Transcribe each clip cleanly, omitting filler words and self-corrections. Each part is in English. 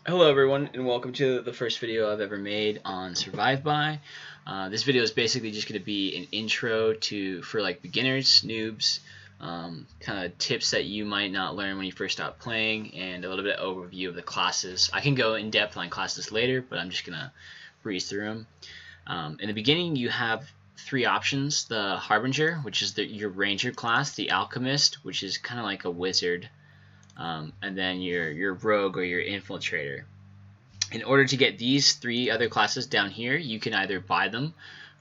Hello everyone, and welcome to the first video I've ever made on Survive By. This video is basically just going to be an intro for like beginners, noobs, kind of tips that you might not learn when you first start playing, and a little bit of overview of the classes. I can go in depth on classes later, but I'm just going to breeze through them. In the beginning you have three options: the Harbinger, which is your ranger class, the Alchemist, which is kind of like a wizard, and then your rogue or your infiltrator. In order to get these three other classes down here, you can either buy them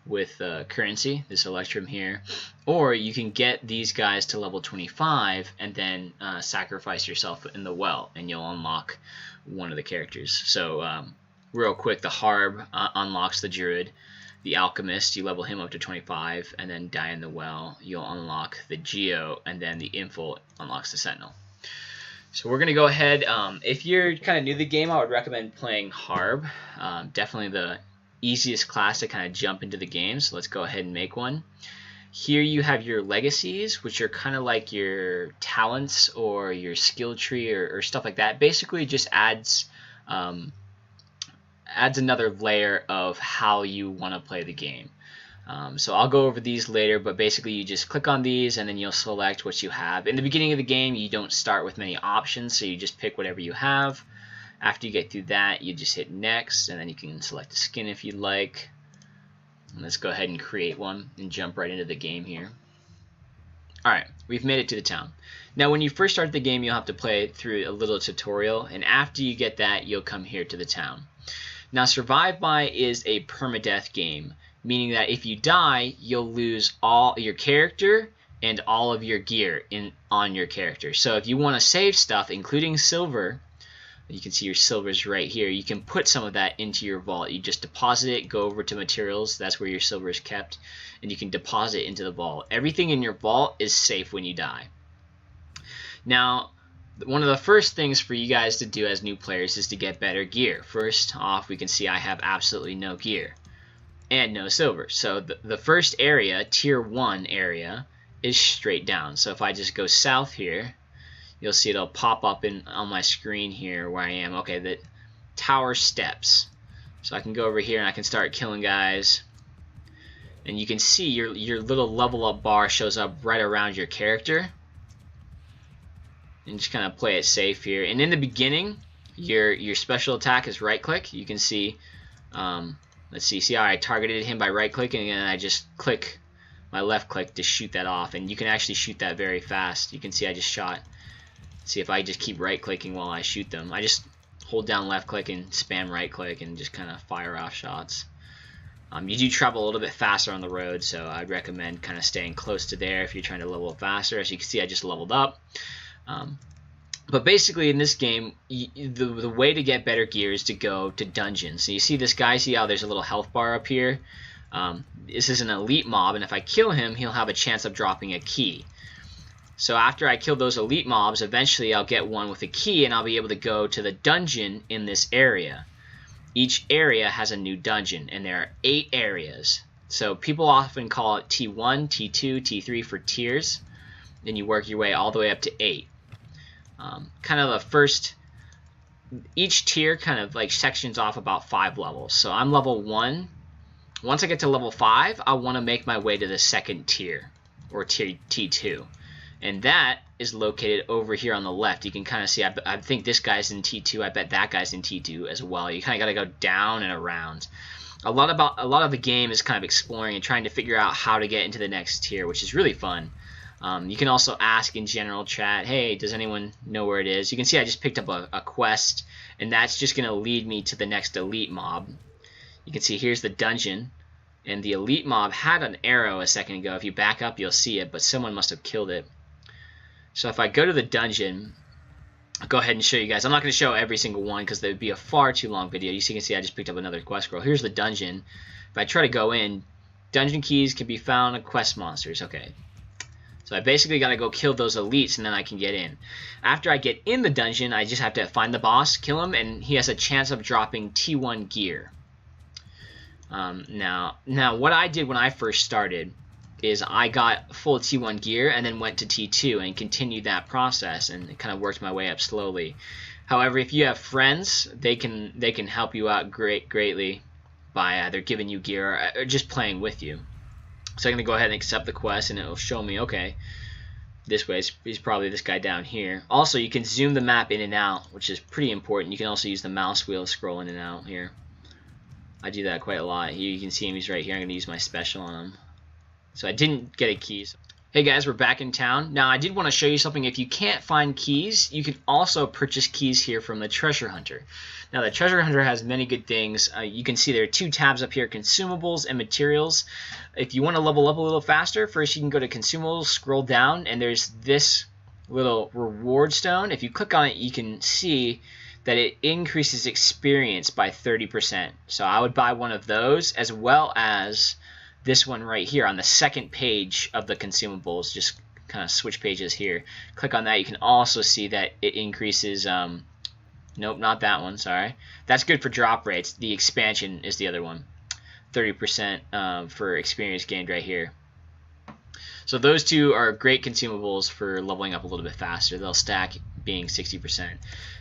with currency, this Electrum here, or you can get these guys to level 25 and then sacrifice yourself in the well, and you'll unlock one of the characters. So real quick, the Harb unlocks the Druid. The Alchemist, you level him up to 25 and then die in the well. You'll unlock the Geo, and then the Infil unlocks the Sentinel. So we're going to go ahead. If you're kind of new to the game, I would recommend playing Harb. Definitely the easiest class to kind of jump into the game. So let's go ahead and make one. Here you have your legacies, which are kind of like your talents or your skill tree or stuff like that. Basically just adds another layer of how you want to play the game. So I'll go over these later, but basically you just click on these and then you'll select what you have. In the beginning of the game, you don't start with many options, so you just pick whatever you have. After you get through that, you just hit next, and then you can select a skin if you'd like. And let's go ahead and create one and jump right into the game here. Alright, we've made it to the town. Now when you first start the game, you'll have to play through a little tutorial, and after you get that, you'll come here to the town. Now Survive By is a permadeath game, meaning that if you die, you'll lose all your character and all of your gear on your character. So if you want to save stuff, including silver, you can see your silver's right here, you can put some of that into your vault. You just deposit it, go over to materials, that's where your silver is kept, and you can deposit it into the vault. Everything in your vault is safe when you die. Now, one of the first things for you guys to do as new players is to get better gear. First off, we can see I have absolutely no gear and no silver. So the first area, tier 1 area, is straight down. So if I just go south here, you'll see it'll pop up on my screen here where I am. Okay, the tower steps. So I can go over here and I can start killing guys. And you can see your little level up bar shows up right around your character. And just kind of play it safe here. And in the beginning, your special attack is right click. You can see let's see how I targeted him by right-clicking, and then I just click my left-click to shoot that off. And you can actually shoot that very fast. You can see I just shot. See if I just keep right-clicking while I shoot them. I just hold down left-click and spam right-click and just kind of fire off shots. You do travel a little bit faster on the road, so I'd recommend kind of staying close to there if you're trying to level up faster. As you can see, I just leveled up. But basically in this game, the way to get better gear is to go to dungeons. So you see this guy, see how there's a little health bar up here? This is an elite mob, and if I kill him, he'll have a chance of dropping a key. So after I kill those elite mobs, eventually I'll get one with a key, and I'll be able to go to the dungeon in this area. Each area has a new dungeon, and there are 8 areas. So people often call it T1, T2, T3 for tiers. Then you work your way all the way up to 8. Kind of the first, each tier kind of like sections off about 5 levels. So I'm level 1. Once I get to level 5, I want to make my way to the second tier, or tier T2. And that is located over here on the left. You can kind of see, I think this guy's in T2, I bet that guy's in T2 as well. You kind of got to go down and around. A lot of the game is kind of exploring and trying to figure out how to get into the next tier, which is really fun. You can also ask in general chat, hey, does anyone know where it is? You can see I just picked up a quest, and that's just going to lead me to the next elite mob. You can see here's the dungeon, and the elite mob had an arrow a second ago. If you back up, you'll see it, but someone must have killed it. So if I go to the dungeon, I'll go ahead and show you guys. I'm not going to show every single one because that would be a far too long video. You can see I just picked up another quest scroll. Here's the dungeon. If I try to go in, dungeon keys can be found in quest monsters. Okay. So I basically got to go kill those elites, and then I can get in. After I get in the dungeon, I just have to find the boss, kill him, and he has a chance of dropping T1 gear. Now what I did when I first started is I got full T1 gear and then went to T2 and continued that process and kind of worked my way up slowly. However, if you have friends, they can help you out greatly by either giving you gear or just playing with you. So I'm going to go ahead and accept the quest, and it will show me, okay, this way is probably this guy down here. Also, you can zoom the map in and out, which is pretty important. You can also use the mouse wheel to scroll in and out here. I do that quite a lot. Here you can see him, he's right here. I'm going to use my special on him. So I didn't get a key. Hey guys, we're back in town. Now I did want to show you something. If you can't find keys, you can also purchase keys here from the Treasure Hunter. Now the Treasure Hunter has many good things. You can see there are two tabs up here, consumables and materials. If you want to level up a little faster, first you can go to consumables, scroll down, and there's this little reward stone. If you click on it, you can see that it increases experience by 30%. So I would buy one of those, as well as this one right here on the second page of the consumables. Just kind of switch pages here. Click on that. You can also see that it increases, nope, not that one, sorry. That's good for drop rates. The expansion is the other one. 30% for experience gained right here. So those two are great consumables for leveling up a little bit faster. They'll stack being 60%.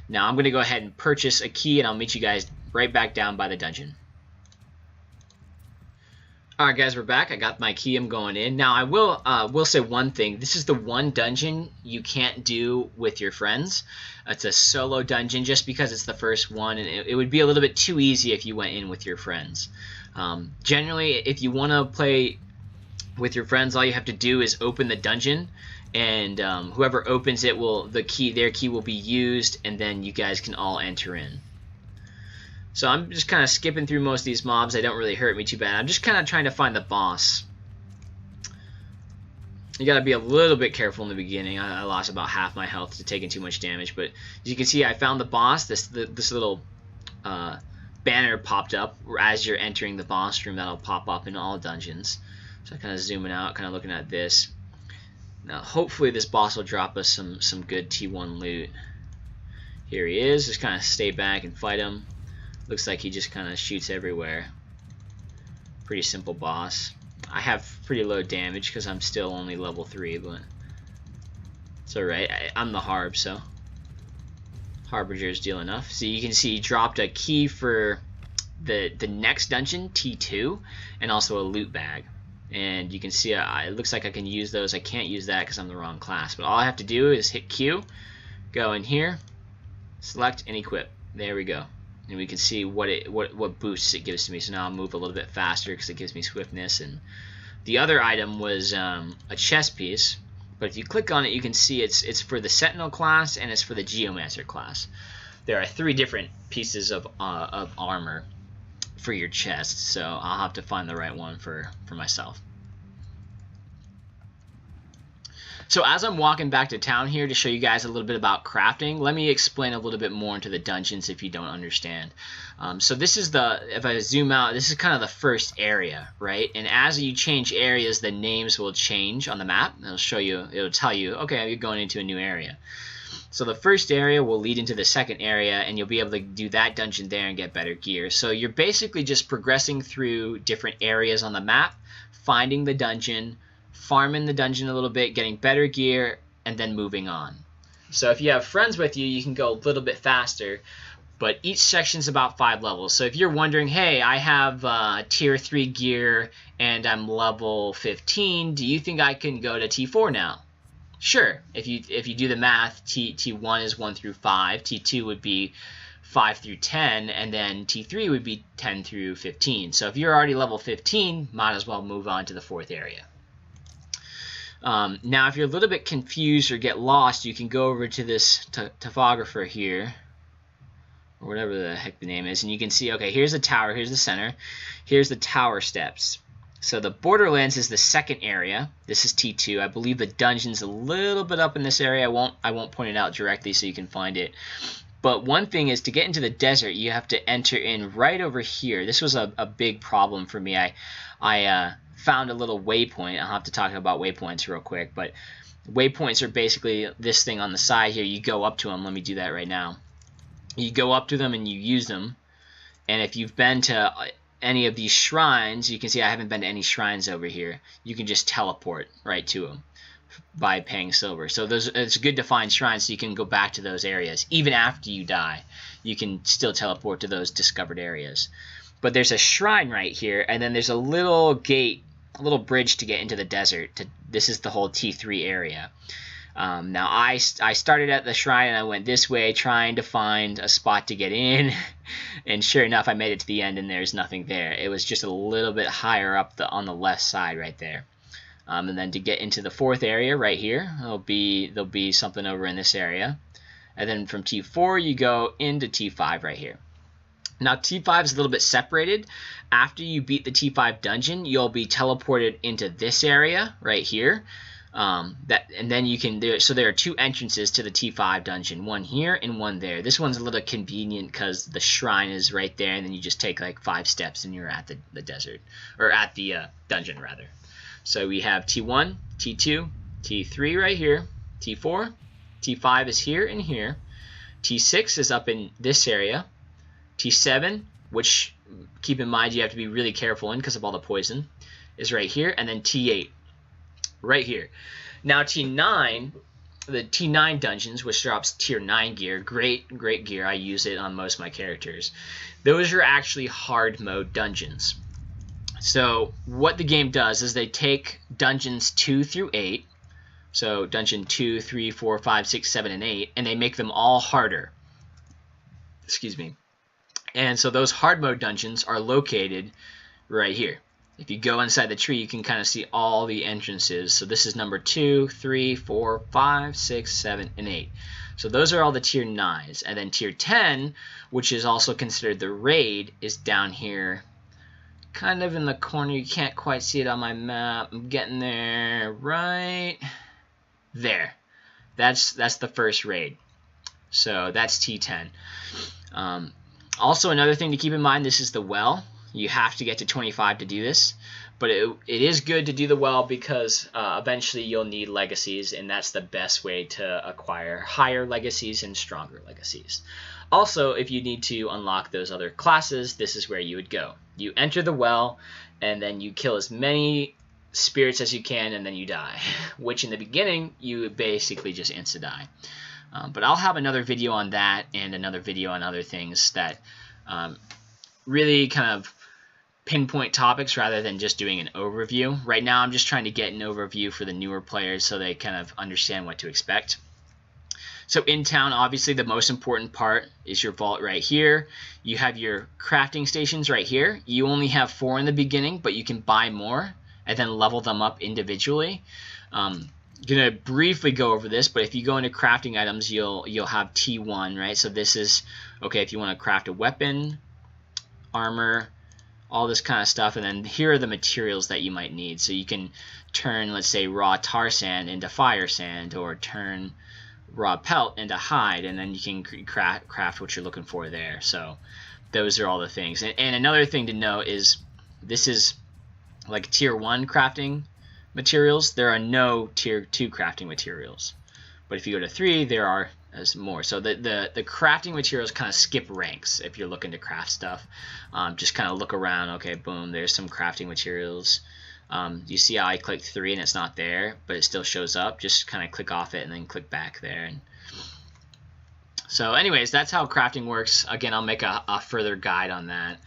Now I'm going to go ahead and purchase a key, and I'll meet you guys right back down by the dungeon. Alright guys, we're back. I got my key. I'm going in. Now I will say one thing. This is the one dungeon you can't do with your friends. It's a solo dungeon just because it's the first one, and it would be a little bit too easy if you went in with your friends. Generally, if you want to play with your friends, all you have to do is open the dungeon, and whoever opens it their key will be used, and then you guys can all enter in. So I'm just kind of skipping through most of these mobs. They don't really hurt me too bad. I'm just kind of trying to find the boss. You got to be a little bit careful in the beginning. I lost about half my health to taking too much damage, but as you can see, I found the boss. This little banner popped up as you're entering the boss room. That'll pop up in all dungeons. So I'm kind of zooming out, kind of looking at this. Now, hopefully this boss will drop us some good T1 loot. Here he is. Just kind of stay back and fight him. Looks like he just kind of shoots everywhere. Pretty simple boss. I have pretty low damage because I'm still only level 3, but it's alright. I'm the Harb, so Harbinger's deal enough. So you can see he dropped a key for the next dungeon, T2, and also a loot bag. And you can see it looks like I can use those. I can't use that because I'm the wrong class. But all I have to do is hit Q, go in here, select, and equip. There we go. And we can see what boosts it gives to me. So now I'll move a little bit faster because it gives me swiftness. And the other item was a chest piece. But if you click on it, you can see it's for the Sentinel class and it's for the Geomancer class. There are 3 different pieces of armor for your chest, so I'll have to find the right one for myself. So as I'm walking back to town here to show you guys a little bit about crafting, let me explain a little bit more into the dungeons if you don't understand. So this is if I zoom out, this is kind of the first area, right? And as you change areas, the names will change on the map. It'll tell you, okay, you're going into a new area. So the first area will lead into the second area, and you'll be able to do that dungeon there and get better gear. So you're basically just progressing through different areas on the map, finding the dungeon, farming the dungeon a little bit, getting better gear, and then moving on. So if you have friends with you, you can go a little bit faster, but each section's about 5 levels. So if you're wondering, hey, I have tier 3 gear and I'm level 15, do you think I can go to T4 now? Sure, if you do the math, T1 is 1 through 5, T2 would be 5 through 10, and then T3 would be 10 through 15. So if you're already level 15, might as well move on to the 4th area. Now, if you're a little bit confused or get lost, you can go over to this topographer here, or whatever the heck the name is, and you can see, okay, here's the tower, here's the center, here's the tower steps. So the Borderlands is the second area. This is T2. I believe the dungeon's a little bit up in this area. I won't point it out directly so you can find it. But one thing is, to get into the desert, you have to enter in right over here. This was a big problem for me. I found a little waypoint. I'll have to talk about waypoints real quick. But waypoints are basically this thing on the side here. You go up to them. Let me do that right now. You go up to them and you use them. And if you've been to any of these shrines, you can see I haven't been to any shrines over here. You can just teleport right to them. by paying silver. So it's good to find shrines so you can go back to those areas. Even after you die, you can still teleport to those discovered areas. But there's a shrine right here, and then there's a little gate, a little bridge to get into the desert. This is the whole T3 area. Now I started at the shrine and I went this way trying to find a spot to get in, and sure enough I made it to the end and there's nothing there. It was just a little bit higher up on the left side right there. And then to get into the fourth area right here, there'll be something over in this area, and then from T4 you go into T5 right here. Now T5 is a little bit separated. After you beat the T5 dungeon, you'll be teleported into this area right here. And then you can so there are two entrances to the T5 dungeon, one here and one there. This one's a little convenient because the shrine is right there, and then you just take like 5 steps and you're at the desert, or at the dungeon rather. So we have T1, T2, T3 right here, T4, T5 is here and here, T6 is up in this area, T7, which keep in mind you have to be really careful in because of all the poison, is right here, and then T8 right here. Now T9, the T9 dungeons, which drops tier 9 gear, great gear, I use it on most of my characters. Those are actually hard mode dungeons. So what the game does is they take dungeons 2 through 8, so dungeon 2, 3, 4, 5, 6, 7, and 8, and they make them all harder. Excuse me. And so those hard mode dungeons are located right here. If you go inside the tree, you can kind of see all the entrances. So this is number 2, 3, 4, 5, 6, 7, and 8. So those are all the tier 9s. And then tier 10, which is also considered the raid, is down here, kind of in the corner. You can't quite see it on my map. I'm getting there right there. That's the first raid. So that's T10. Also, another thing to keep in mind, this is the well. You have to get to 25 to do this, but it is good to do the well because eventually you'll need legacies, and that's the best way to acquire higher legacies and stronger legacies. Also, if you need to unlock those other classes, this is where you would go. You enter the well, and then you kill as many spirits as you can, and then you die, which in the beginning you basically just insta-die. But I'll have another video on that and another video on other things that really kind of pinpoint topics rather than just doing an overview. Right now I'm just trying to get an overview for the newer players so they kind of understand what to expect. So in town, obviously the most important part is your vault right here. You have your crafting stations right here. You only have 4 in the beginning, but you can buy more and then level them up individually. I'm gonna briefly go over this, but if you go into crafting items, you'll have T1, right? So this is okay if you want to craft a weapon, armor, all this kind of stuff, and then here are the materials that you might need. So you can turn, let's say, raw tar sand into fire sand, or turn raw pelt into hide, and then you can craft what you're looking for there. So those are all the things. And another thing to note is this is like tier 1 crafting materials. There are no tier 2 crafting materials, but if you go to 3, there are more. So the crafting materials kind of skip ranks if you're looking to craft stuff. Just kind of look around. Okay, boom, there's some crafting materials. You see how I clicked 3 and it's not there, but it still shows up. Just kind of click off it and then click back there. And so anyways, that's how crafting works. Again, I'll make a further guide on that.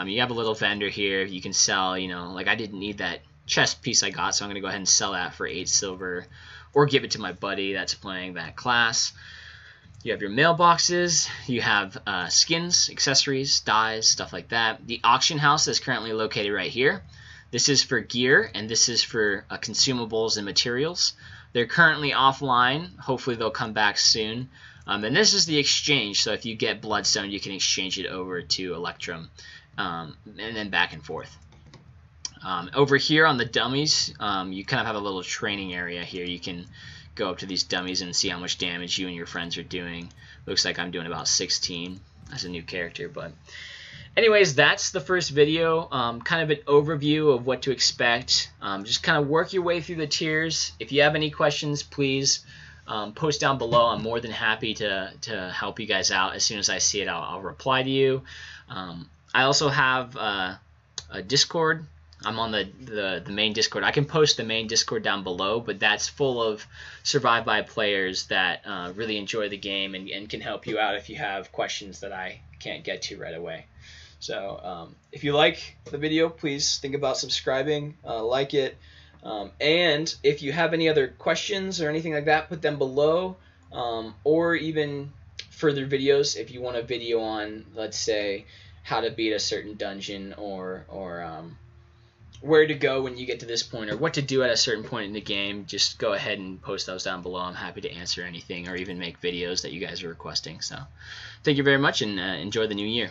You have a little vendor here. You can sell, you know, like I didn't need that chest piece I got, so I'm going to go ahead and sell that for 8 silver, or give it to my buddy that's playing that class. You have your mailboxes, you have skins, accessories, dyes, stuff like that. The auction house is currently located right here. This is for gear, and this is for consumables and materials. They're currently offline. Hopefully they'll come back soon. And this is the exchange, so if you get Bloodstone, you can exchange it over to Electrum, and then back and forth. Over here on the dummies, you kind of have a little training area here. You can go up to these dummies and see how much damage you and your friends are doing. Looks like I'm doing about 16 as a new character. But anyways, that's the first video. Kind of an overview of what to expect. Just kind of work your way through the tiers. If you have any questions, please post down below. I'm more than happy to help you guys out. As soon as I see it, I'll reply to you. I also have a Discord. I'm on the main Discord. I can post the main Discord down below, but that's full of Survive By players that really enjoy the game and can help you out if you have questions that I can't get to right away. So if you like the video, please think about subscribing, like it, and if you have any other questions or anything like that, put them below, or even further videos if you want a video on, let's say, how to beat a certain dungeon or where to go when you get to this point, or what to do at a certain point in the game. Just go ahead and post those down below. I'm happy to answer anything or even make videos that you guys are requesting. So thank you very much, and enjoy the new year.